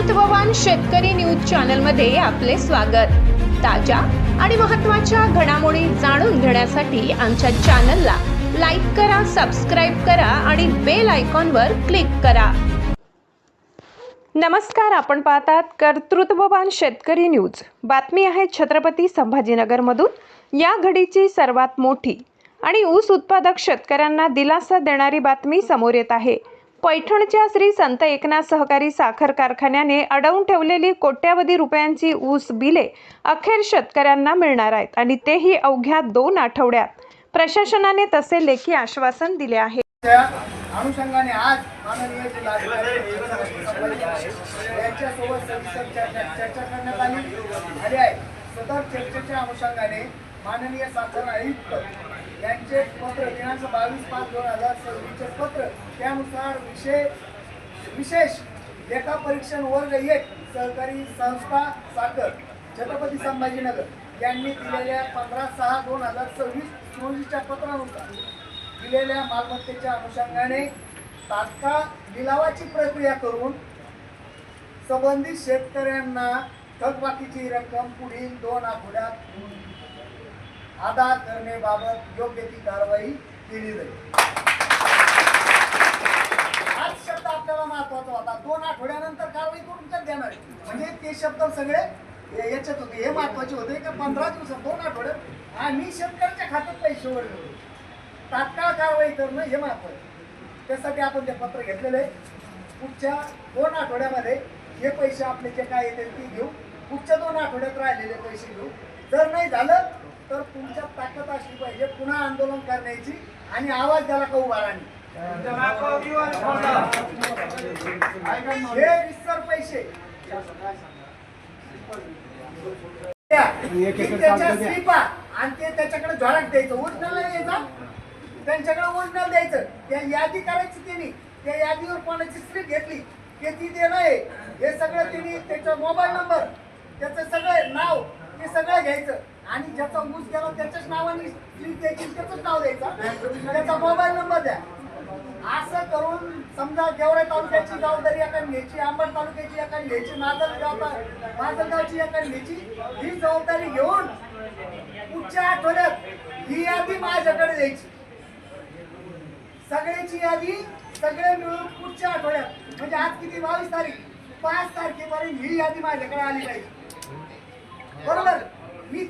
कर्तृत्ववान शेतकरी news channel मध्ये आपले स्वागत। ताज्या आणि महत्त्वाच्या घडामोडी जाणून घेण्यासाठी आमच्या चॅनलला लाईक करा, सबस्क्राइब करा आणि बेल आयकॉनवर क्लिक करा। नमस्कार, आपण पाहतात कर्तृत्ववान शेतकरी न्यूज। बातमी आहे छत्रपती संभाजीनगर मधून। या घडीची सर्वात मोठी आणि ऊस उत्पादक शेतकऱ्यांना दिलासा देणारी बातमी समोर येत आहे। पैठणच्या श्री संत एकनाथ सहकारी साखर कारखान्याने अडवून ठेवलेली कोट्यावधी रुपयांची ऊस बिले अखेर शेतकऱ्यांना मिळणार आहेत आणि तेही अवघ्या 2 आठवड्यात। प्रशासनाने तसे लेखी आश्वासन दिले आहे। त्या अनुषंगाने आज माननीय जिल्हाधिकारी यांच्यासोबत चर्चा करण्यात आली आहे। सदर चर्चेच्या अनुषंगाने माननीय साखर आयुक्त यांचे पत्र दिनांक 22/5/2026 चे पत्र, त्यानुसार विशेष लेखा परीक्षण वर्ग 1 सहकारी संस्था साखर छत्रपती संभाजीनगर यांनी दिलेल्या 15/6/2026 रोजीच्या पत्रानुसार दिलेल्या मालमत्तेच्या अनुषंगाने तात्काळ लिलावाची प्रक्रिया करून संबंधित शेतकऱ्यांना थकबाकीची रक्कम पुढील 2 आठवड्यात अदा करण्याबाबत योग्य ती कारवाई केली जाईल। हाच शब्द आपल्याला महत्वाचा होता। 2 आठवड्यानंतर कारवाई करून तर देणार, म्हणजे ते शब्द सगळे याच्यात होते। हे महत्वाचे होते की 15 दिवसात 2 आठवड्यात आम्ही शेतकऱ्याच्या खात्यात पैसे वळवले, तात्काळ कारवाई करणं हे महत्वाचं। त्यासाठी आपण ते पत्र घेतलेलं आहे। पुढच्या 2 आठवड्यामध्ये हे पैसे आपले जे काय येतील ते घेऊ, पुढच्या 2 आठवड्यात राहिलेले पैसे घेऊ। जर नाही झालं तर तुमच्या ताकद असली पाहिजे पुन्हा आंदोलन करण्याची आणि आवाज द्यायला का उभा राहणे। हे विसर पैसे त्याच्या स्लिपा आणि ते त्याच्याकडे झळक द्यायचं, ओरिजिनल नाही द्यायचं, त्यांच्याकडे ओरिजिनल द्यायचं। त्या यादी करायची त्यांनी, त्या यादीवर कोणाची स्लिप घेतली ते ती देणं आहे। हे सगळं त्यांनी त्याचा मोबाईल नंबर, त्याचं सगळं नाव, ते सगळं घ्यायचं आणि ज्याचा ऊस गेला त्याच्याच नावाने स्लिप द्यायची, त्याचंच नाव द्यायचं, त्याचा मोबाईल नंबर द्या। असं करून समजा गेवराई तालुक्याची जबाबदारी एकाने घ्यायची, अंबड तालुक्याची एकाने घ्यायची, माजलगावची एकाने घ्यायची। ही जबाबदारी घेऊन पुढच्या आठवड्यात ही यादी माझ्याकडे द्यायची, सगळ्याची यादी सगळे मिळून पुढच्या आठवड्यात, म्हणजे आज किती 22 तारीख, 5 तारखेपर्यंत ही यादी माझ्याकडे आली पाहिजे, बरोबर। मी